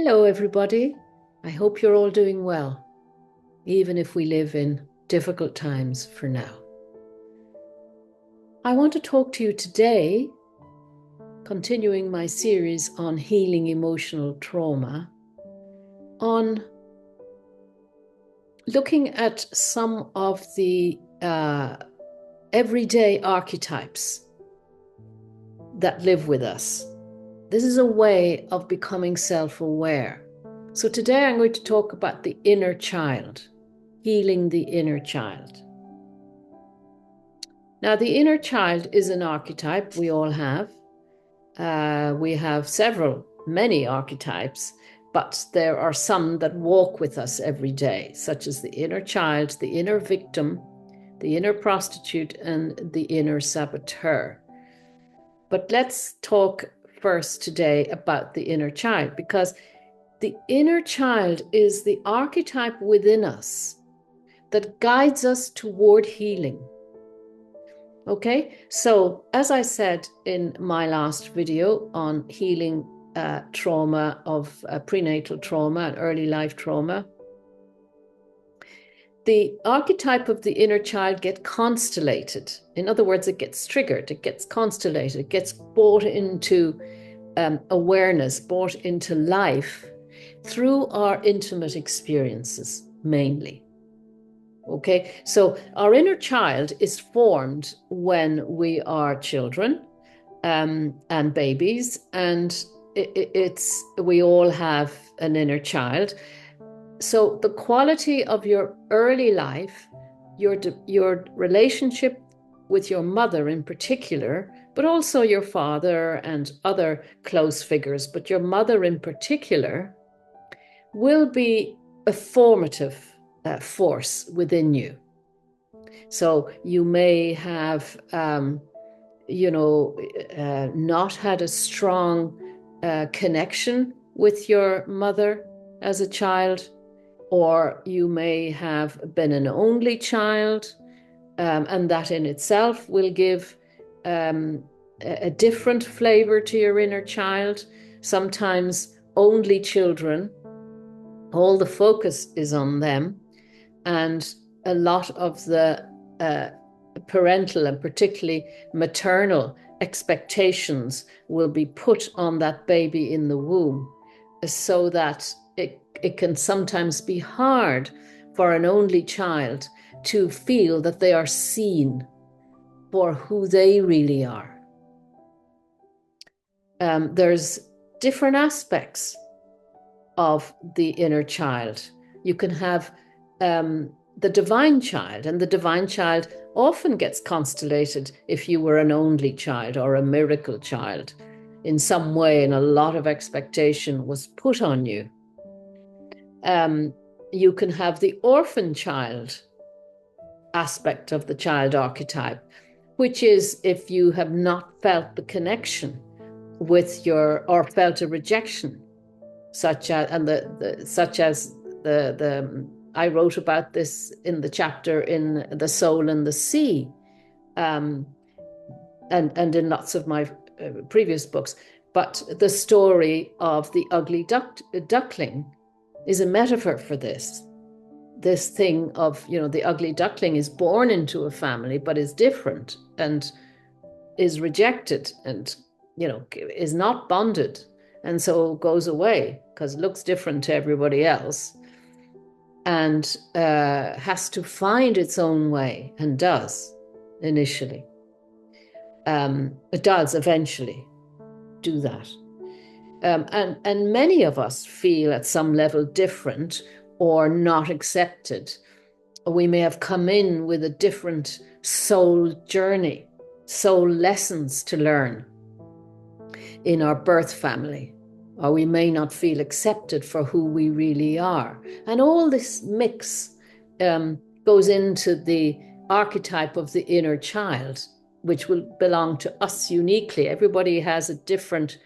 Hello, everybody. I hope you're all doing well, even if we live in difficult times for now. I want to talk to you today, continuing my series on healing emotional trauma, on looking at some of the everyday archetypes that live with us. This is a way of becoming self-aware. So today I'm going to talk about the inner child, healing the inner child. Now, the inner child is an archetype we all have. We have many archetypes, but there are some that walk with us every day, such as the inner child, the inner victim, the inner prostitute, and the inner saboteur. But let's talk first today about the inner child, because the inner child is the archetype within us that guides us toward healing. Okay, so as I said in my last video on healing trauma of prenatal trauma and early life trauma, the archetype of the inner child gets constellated. In other words, it gets triggered, it gets constellated, it gets brought into awareness, brought into life through our intimate experiences, mainly. Okay, so our inner child is formed when we are children and babies, and we all have an inner child. So the quality of your early life, your relationship with your mother in particular, but also your father and other close figures, but your mother in particular, will be a formative force within you. So you may have, not had a strong connection with your mother as a child, or you may have been an only child, and that in itself will give a different flavor to your inner child. Sometimes only children, all the focus is on them, and a lot of the parental and particularly maternal expectations will be put on that baby in the womb, so that it can sometimes be hard for an only child to feel that they are seen for who they really are. There's different aspects of the inner child. You can have the divine child, and the divine child often gets constellated if you were an only child or a miracle child in some way, and a lot of expectation was put on you. You can have the orphan child aspect of the child archetype, which is if you have not felt the connection with or felt a rejection, such as I wrote about this in the chapter in The Soul and the Sea, and in lots of my previous books. But the story of the ugly duckling is a metaphor for this thing of, the ugly duckling is born into a family, but is different and is rejected and, is not bonded, and so goes away because it looks different to everybody else, and has to find its own way, and does initially. It does eventually do that. And many of us feel at some level different or not accepted. We may have come in with a different soul journey, soul lessons to learn in our birth family, or we may not feel accepted for who we really are. And all this mix goes into the archetype of the inner child, which will belong to us uniquely. Everybody has a different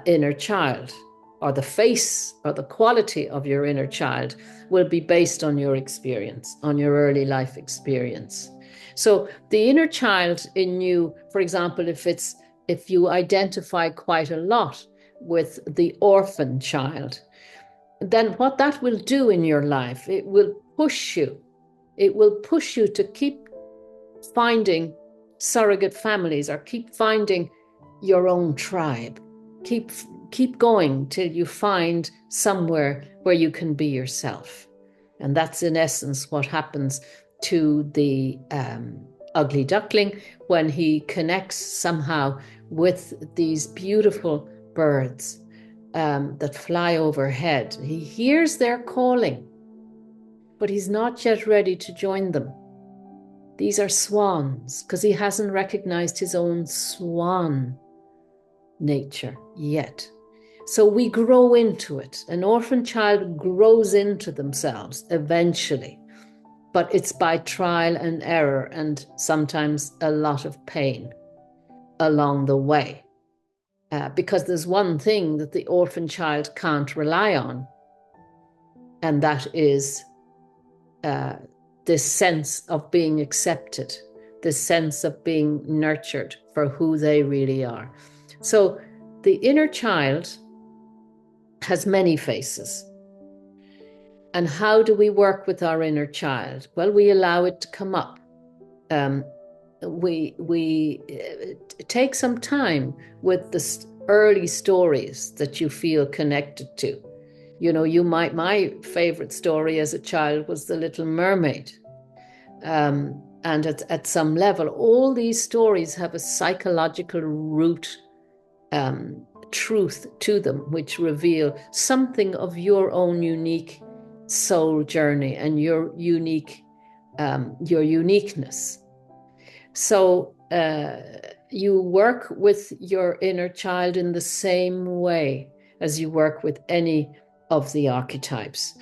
inner child, or the face or the quality of your inner child will be based on your experience, on your early life experience. So the inner child in you, for example, if you identify quite a lot with the orphan child, then what that will do in your life, it will push you. It will push you to keep finding surrogate families or keep finding your own tribe. Keep going till you find somewhere where you can be yourself. And that's in essence what happens to the ugly duckling when he connects somehow with these beautiful birds that fly overhead. He hears their calling, but he's not yet ready to join them. These are swans, because he hasn't recognized his own swan nature yet. So we grow into it. An orphan child grows into themselves eventually, but it's by trial and error and sometimes a lot of pain along the way. Because there's one thing that the orphan child can't rely on, and that is this sense of being accepted, this sense of being nurtured for who they really are. So the inner child has many faces. And how do we work with our inner child? Well, we allow it to come up. We take some time with the early stories that you feel connected to. You know, my favorite story as a child was The Little Mermaid. And at some level, all these stories have a psychological root truth to them, which reveal something of your own unique soul journey and your uniqueness. So you work with your inner child in the same way as you work with any of the archetypes.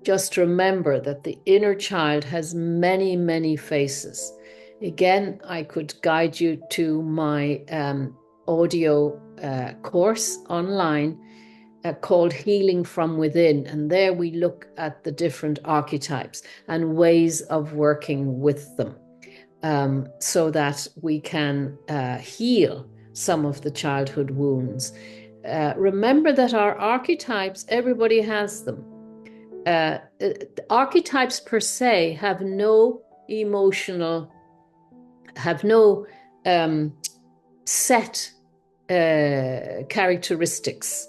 Just remember that the inner child has many, many faces. Again, I could guide you to my audio course online called Healing from Within. And there we look at the different archetypes and ways of working with them so that we can heal some of the childhood wounds. Remember that our archetypes, everybody has them. Archetypes per se have no emotional, have no set characteristics,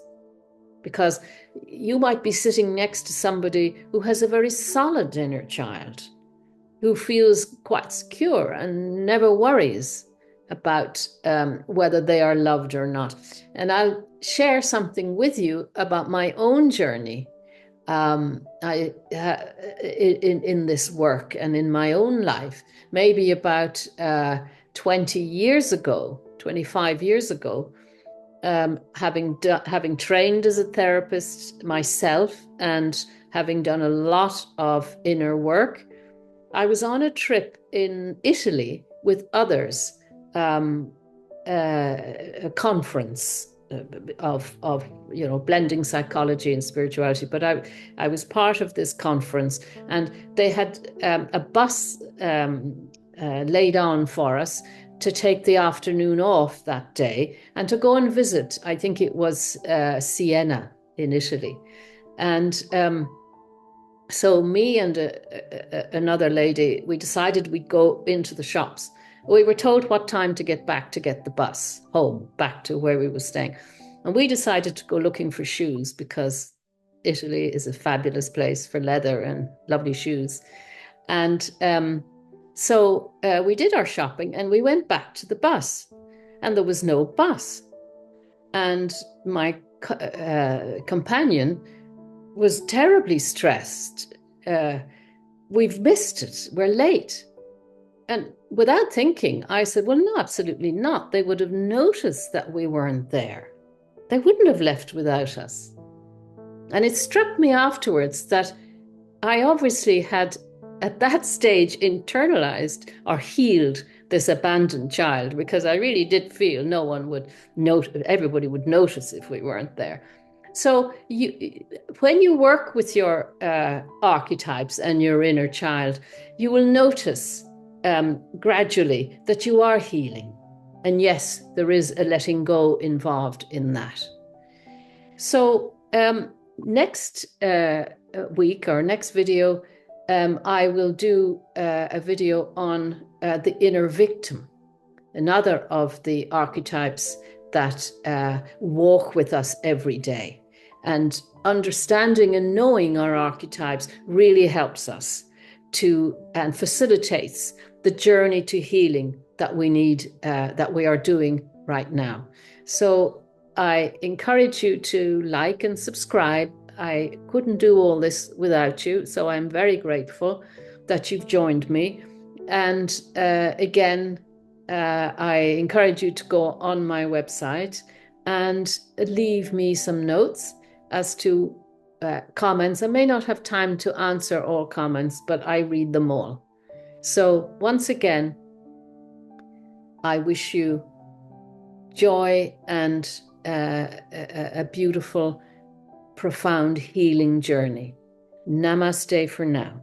because you might be sitting next to somebody who has a very solid inner child, who feels quite secure and never worries about whether they are loved or not. And I'll share something with you about my own journey in this work and in my own life. Maybe about 20 years ago, 25 years ago, having trained as a therapist myself and having done a lot of inner work, I was on a trip in Italy with others, a conference of blending psychology and spirituality. But I was part of this conference, and they had a bus laid on for us to take the afternoon off that day and to go and visit, I think it was Siena in Italy. And so me and another lady, we decided we'd go into the shops. We were told what time to get back to get the bus home, back to where we were staying. And we decided to go looking for shoes, because Italy is a fabulous place for leather and lovely shoes. And so we did our shopping and we went back to the bus, and there was no bus. And my companion was terribly stressed. We've missed it. We're late. And without thinking, I said, well, no, absolutely not. They would have noticed that we weren't there. They wouldn't have left without us. And it struck me afterwards that I obviously had, at that stage, internalized or healed this abandoned child, because I really did feel no one would notice, everybody would notice if we weren't there. So when you work with your archetypes and your inner child, you will notice gradually that you are healing. And yes, there is a letting go involved in that. So next week or next video, I will do a video on the inner victim, another of the archetypes that walk with us every day. And understanding and knowing our archetypes really helps us to and facilitates the journey to healing that we need, that we are doing right now. So I encourage you to like and subscribe. I couldn't do all this without you, so I'm very grateful that you've joined me. And again, I encourage you to go on my website and leave me some notes as to comments. I may not have time to answer all comments, but I read them all. So once again, I wish you joy and a beautiful, profound healing journey. Namaste for now.